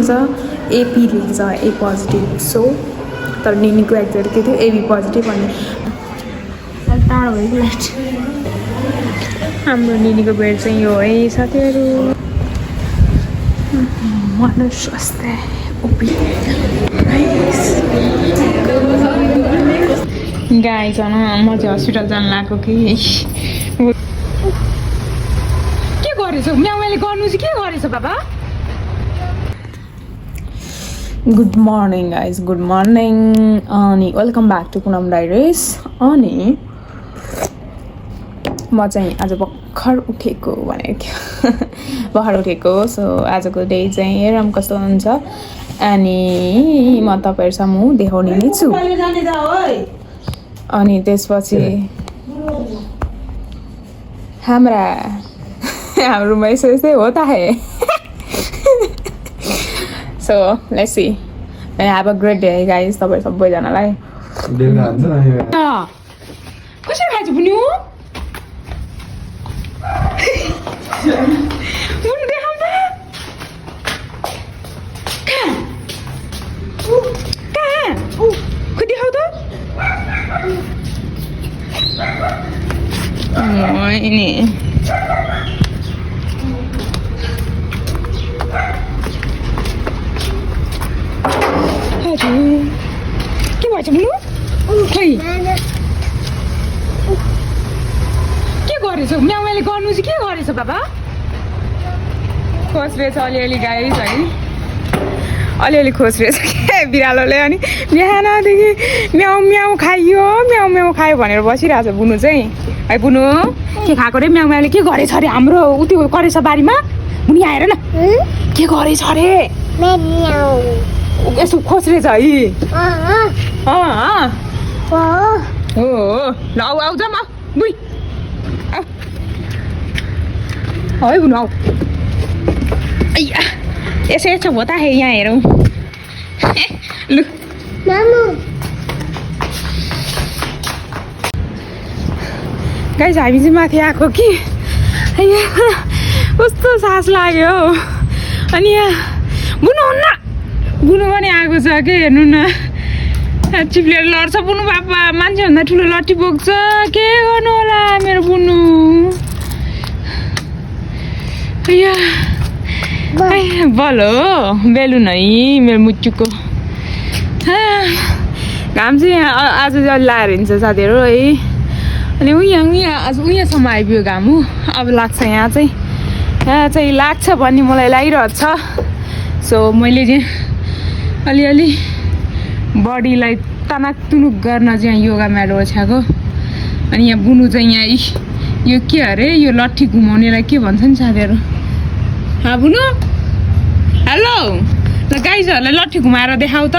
AP लेख्छ ए positive so तर निनीको exam के थियो एबी पोजिटिभ अनि टाढो भएको लास्ट हाम्रो निनीको बेड चाहिँ यो है साथीहरू मनुष्य स्वास्थ्य ओपी गाई छन् म चाहिँ हस्पिटल जान लागेको कि के गरेछौ म्याउले गर्नु चाहिँ के गरेछ बाबा good morning guys good morning अनि welcome back to Poonam diaries अनि म चाहिँ आज भर्खर उठेको भनेको थियो भर्खर उठेको सो आजको डे चाहिँ हेरौँ कस्तो हुन्छ अनि म तपाईँहरूसम्म देखाउने नै छु अनि त्यसपछि हाम्रोमा यसो हो त है So, let's see. And have a great day, guys. तपाईहरु सबैजनालाई कसरी खाइछ बुनु बुनु देखाउ त कहाँ खै देखाउ त नि के भएछ बुनु खै के गरेछौ म्याउले गर्नु चाहिँ के गरेछ बाबा खोज्रेछ अलिअलि गाई है अलिअलि खोज्रेछ के बिरालोले अनि बिहानदेखि म्याउ म्याउ खायो भनेर बसिरहेछ बुनु चाहिँ है बुनु के खाएको रे म्याउले के गरेछ अरे हाम्रो उत्यो गरेछ बारीमा बुनु आएर न के गरेछ अरे यसो खोज्रेछ है हो ल आउ जाम बुइ है बुनु आउ यसो हो त है यहाँ हेरौँ लु गाइस हामी चाहिँ माथि आएको कि कस्तो सास लाग्यो अनि यहाँ बुनु हुन्न बुनु पनि आएको छ के हेर्नु न चिप्लेर लड्छ बुनु पापा मान्छेभन्दा ठुलो लट्ठी बोक्छ के गर्नु होला मेरो बुनु बल हो बेलुन है मेरो मुच्चुको घाम चाहिँ आज चाहिँ अलि लाएर हिँड्छ साथीहरू है अनि उयाँसम्म आइपुग्यो घाम हो अब लाग्छ यहाँ चाहिँ लाग्छ भन्ने मलाई लागिरहेको छ सो मैले चाहिँ अलिअलि बडीलाई तनाक तुनुक गर्न चाहिँ योगा म्याट ओछ्याएको अनि यहाँ बुनु चाहिँ यहाँ यो के अरे यो लट्ठी घुमाउनेलाई के भन्छ नि साथीहरू बुनु हेलो ल गाइजहरूलाई लट्ठी घुमाएर देखाऊ त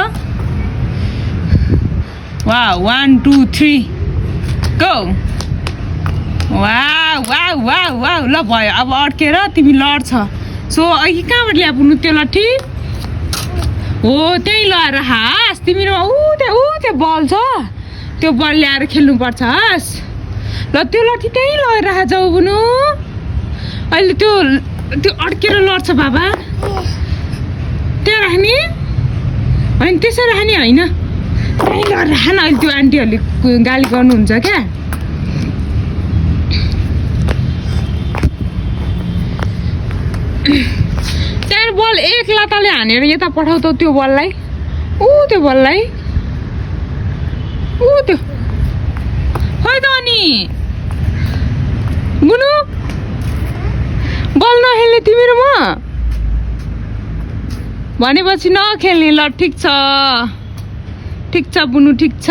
वा 1 2 3 गो वा ल भयो अब अड्केर तिमी लड्छ सो अघि कहाँबाट ल्या बुनु त्यो लट्ठी हो त्यही लगाएर हाँस तिमीमा त्यहाँ बल छ त्यो बल ल्याएर खेल्नुपर्छ हाँस ल त्यो लट्ठी त्यहीँ लगेर राख जाऊ बुनु अहिले त्यो अड्केर लड्छ बाबा त्यहाँ राख्ने होइन त्यसै राख्ने होइन त्यहीँ लगेर राख न अहिले त्यो आन्टीहरूले गाली गर्नुहुन्छ क्या त्यहाँ बल एक लाताले हानेर यता पठाउ त त्यो बललाई त्यो बललाई त्यो खै त अनि बुनु बल नखेल्ने तिमी र म भनेपछि नखेल्ने ल ठिक छ बुनु ठिक छ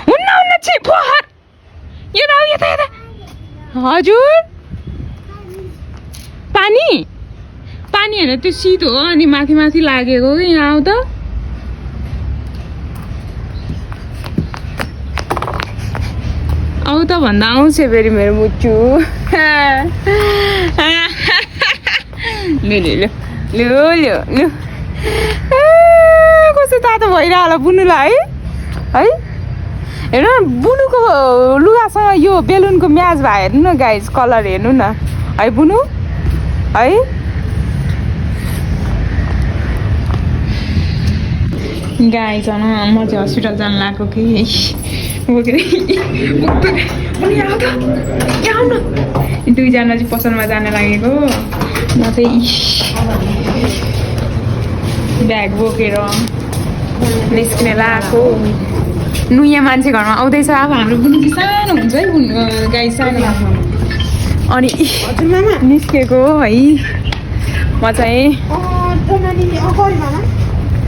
हुन्न छि फोहर यता हजुर पानी हेर त्यो शीत हो अनि माथि लागेको कि यहाँ आउ त आउ त भन्दा आउँछ फेरि मेरो मुच्चु लु कस्तो तातो भइरह होला बुनुलाई है हेर्नु बुनुको लुगासँग यो बेलुनको म्याच भयो हेर्नु न गाइज कलर हेर्नु न है बुनु है गाई छन् म चाहिँ हस्पिटल जानु लागेको कि बोकेर यहाँ न दुईजना चाहिँ पसलमा जान लागेको म चाहिँ ब्याग बोकेर निस्किन लागेको नुयाँ मान्छे घरमा आउँदैछ अब हाम्रो बुनु सानो हुन्छ है गाई सानो अनि निस्केको है म चाहिँ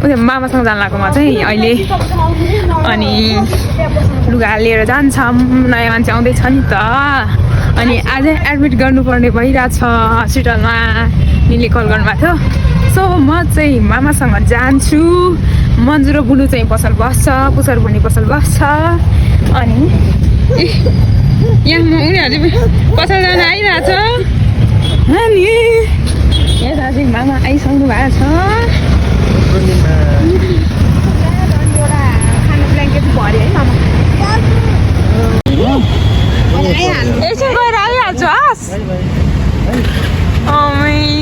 उयो मामासँग जानु लाग्यो म चाहिँ अहिले अनि लुगा लिएर जान्छौँ नयाँ मान्छे आउँदैछ नि त अनि आज एडमिट गर्नुपर्ने भइरहेछ हस्पिटलमा निले कल गर्नुभएको थियो सो म चाहिँ मामासँग जान्छु मन्जु र बुलु चाहिँ पसल बस्छ पुसर भुनी पसल बस्छ अनि यहाँ उनीहरू पसल जान आइरहेछ अनि यता चाहिँ मामा आइसक्नु भएको छ एकछिन गएर आइहाल्छु हस्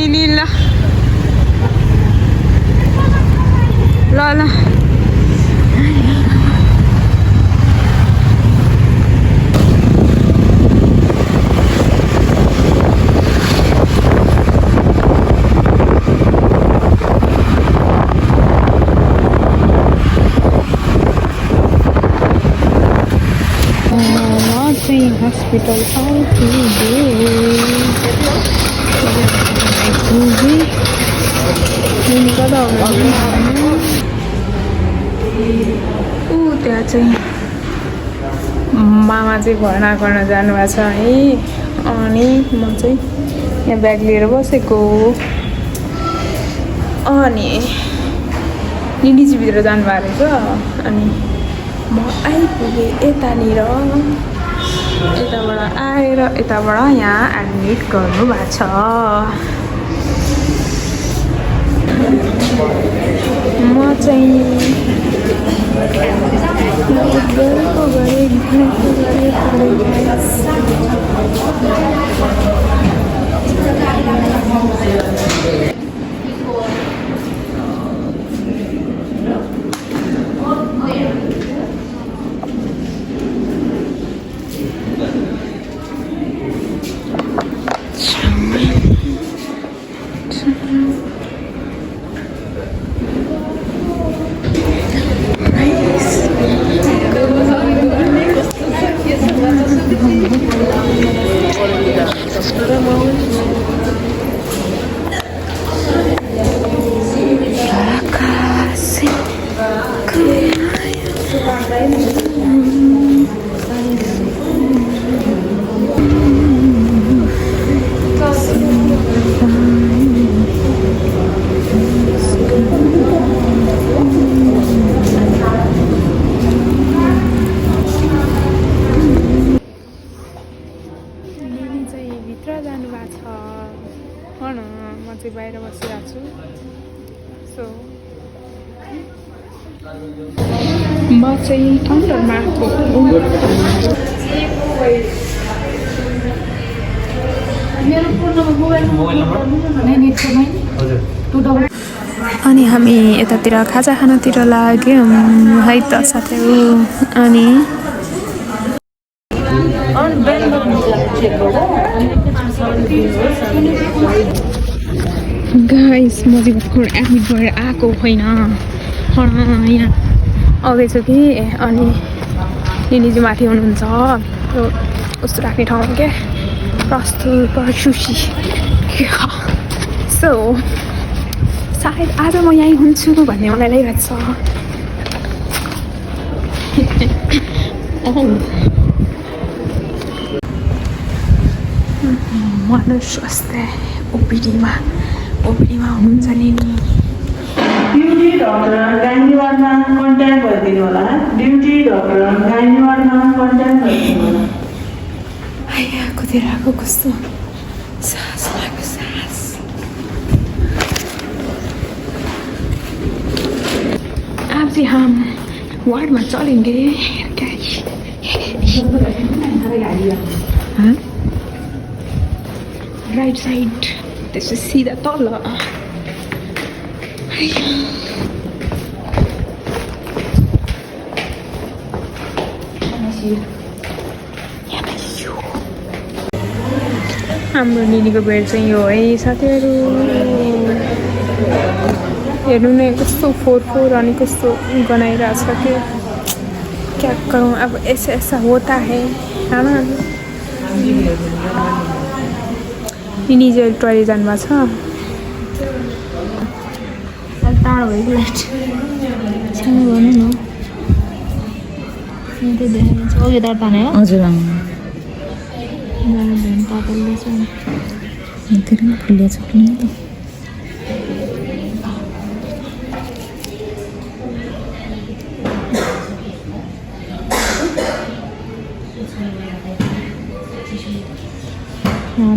नि ल ल ल hospital त्यहाँ चाहिँ मामा चाहिँ भर्ना गर्न जानुभएको छ है अनि म चाहिँ यहाँ ब्याग लिएर बसेको अनि निनी चाहिँ भित्र जानुभएको रहेछ अनि म आइपुगेँ यतानिर यताबाट आएर यताबाट यहाँ एडमिट गर्नुभएको छ म चाहिँ बाहिर बसिरहेको छु सो म चाहिँ काउन्टरमा आएको अनि हामी यतातिर खाजा खानातिर लाग्यौँ है त साथीहरू अनि गाइस म चाहिँ भर्खर एडमिट भएर आएको होइन यहाँ आउँदैछु कि अनि निनी चाहिँ माथि हुनुहुन्छ कस्तो राख्ने ठाउँ क्या प्रस्तुत सुशी सो सायद आज म यहीँ हुन्छु भन्ने मलाई लागिरहेको छ मनुष्य स्वास्थ्य ओपिडीमा हुनुहुन्छ नि ड्युटी डक्टर गाइनीवारमा कन्ट्याक्ट गरिदिनु होला ड्युटी डक्टर गाइनीवारमा कन्ट्याक्ट गरिदिनु होला आएको कस्तो सास लाग्यो सास अब चाहिँ हम वार्डमा चलेंगे राइट साइड त्यसपछि सिधा तल हाम्रो निनीको बेड चाहिँ यो है साथीहरू हेर्नु न कस्तो फोहोर अनि कस्तो गनाइरहेछ कि क्या गरौँ अब ऐसा ऐसा होता है ना निनी चाहिँ टोइलेट जानुभएको छ टाढो भयो कि लाइट छेउमा गर्नु न त्यो देखाइन्छ अघि त ताने हो हजुर पातलले चाहिँ फुलिया छ किन त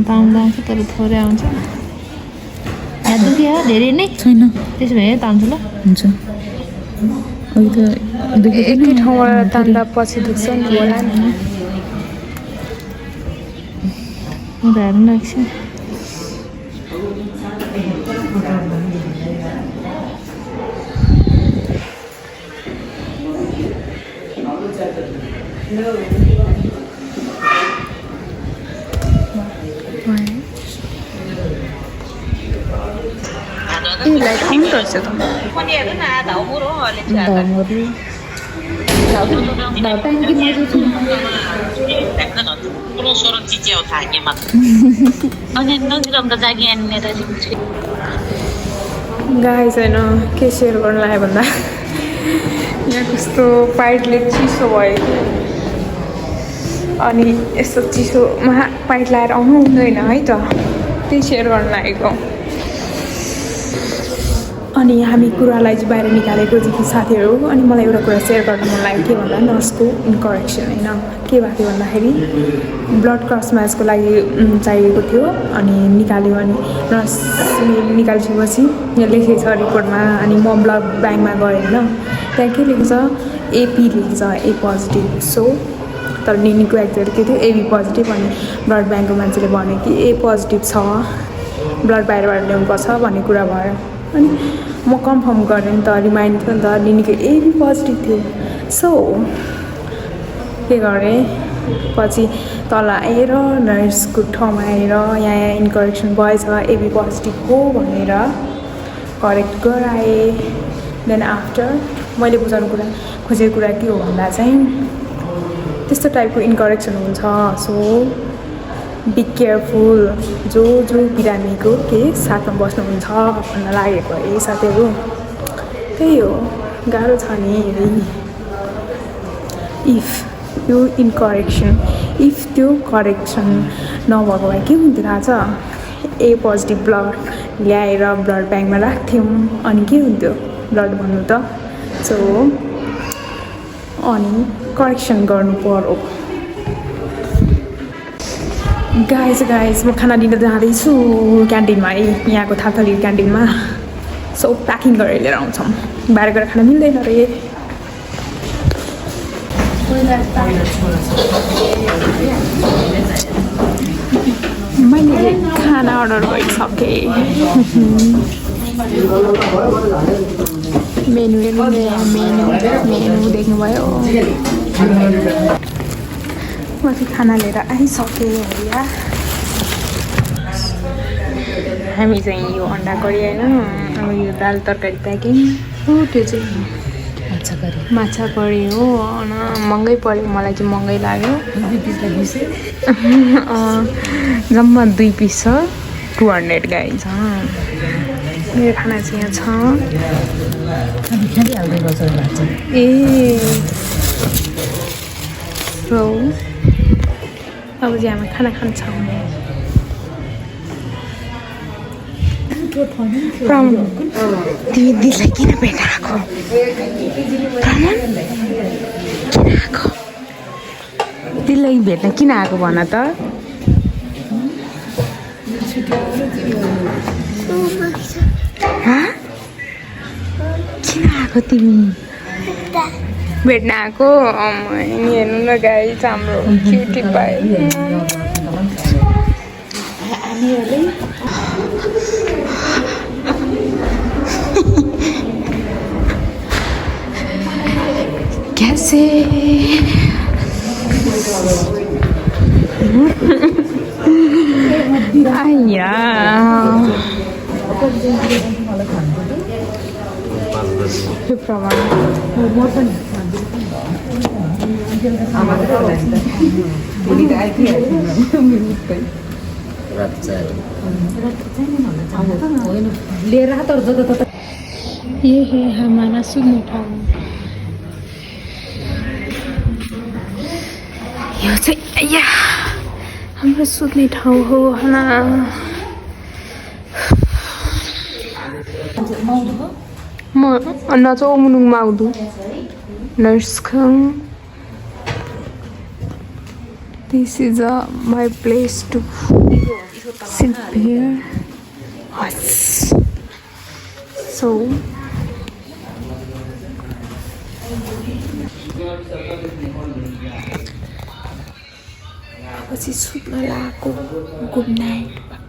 तान्दा आउँछ तर थोरै आउँछ यहाँ दुख्यो धेरै नै छैन त्यसो भए तान्छु ल हुन्छ अघि त एकै ठाउँबाट तान्दा पछि दुख्छ नि होला नि उता हेर्नु न एकछिन लाइट अन गर्छ त गाई छैन के सेयर गर्नु लाग्यो भन्दा यहाँ कस्तो पाइपले चिसो भयो कि अनि यस्तो चिसोमा पाइप लगाएर आउनु हुँदैन है त त्यही सेयर गर्नु लागेको अनि हामी कुरालाई चाहिँ बाहिर निकालेको चाहिँ साथीहरू अनि मलाई एउटा कुरा सेयर गर्नु मन लाग्यो के भन्दा नर्सको इन्करेक्सन होइन के भएको थियो भन्दाखेरि ब्लड क्रस म्याचको लागि चाहिएको थियो अनि निकाल्यो अनि नर्सले निकालिसकेपछि यहाँ लेखेको छ रिपोर्टमा अनि म ब्लड ब्याङ्कमा गएँ होइन त्यहाँ के लेखेको छ एपी लेखेको छ ए पोजिटिभ सो तर निनीको एक्जाक्ट के थियो एबी पोजिटिभ अनि ब्लड ब्याङ्कको मान्छेले भन्यो कि ए पोजिटिभ छ ब्लड बाहिरबाट ल्याउनुपर्छ भन्ने कुरा भयो अनि म कन्फर्म गरेँ नि त रिमाइन्ड थियो नि त निनीको एबी पोजिटिभ थियो सो के गरेँ पछि तल आएर नर्सको ठाउँमा आएर यहाँ इन्करेक्सन भएछ एबी पोजिटिभ हो भनेर करेक्ट गराएँ देन आफ्टर मैले बुझाउनु खोजेको कुरा के हो भन्दा चाहिँ त्यस्तो टाइपको इन्करेक्सन हुन्छ सो बी केयरफुल जो बिरामीको के साथमा बस्नुहुन्छ भन्न लागेको है साथीहरू त्यही हो गाह्रो छ नि इफ त्यो करेक्सन नभएको भए के हुन्थ्यो थाहा छ ए पोजिटिभ ब्लड ल्याएर ब्लड ब्याङ्कमा राख्थ्यौँ अनि के हुन्थ्यो ब्लड भन्नु त सो अनि करेक्सन गर्नु पर्यो गाइस म खाना दिन जाँदैछु क्यान्टिनमा है यहाँको थापथली क्यान्टिनमा सो प्याकिङ गरेर लिएर आउँछौँ बाहिर गएर खाना मिल्दैन रे मैले खाना अर्डर गरिसकेँ मेनु देख्नुभयो म चाहिँ खाना लिएर आइसकेँ भैया हामी चाहिँ यो अन्डा करी होइन अब यो दाल तरकारी प्याकिङ हो त्यो चाहिँ माछा करी हो महँगै पऱ्यो मलाई चाहिँ महँगै लाग्यो जम्मा 2 पिस छ 200 गाई छ मेरो खाना चाहिँ यहाँ छ ए सो अब चाहिँ हामी खाना खान्छौँ दिदीलाई किन भेटाएको दिदीलाई भेट्न किन आएको भन त किन आएको तिमी भेट्न आएको हेर्नु न गाई हाम्रो क्युटी पाए कैसे आइया हे प्रमाण ये है हमारा सुन्ने ठाउँ यो चाहिँ आइया हाम्रो सुत्ने ठाउँ हो हना म नचाउ मुनुङ माउदु नर्सखङ This is my place to sit here. Yes. So पछि सुत्न लागेको गुड नाइट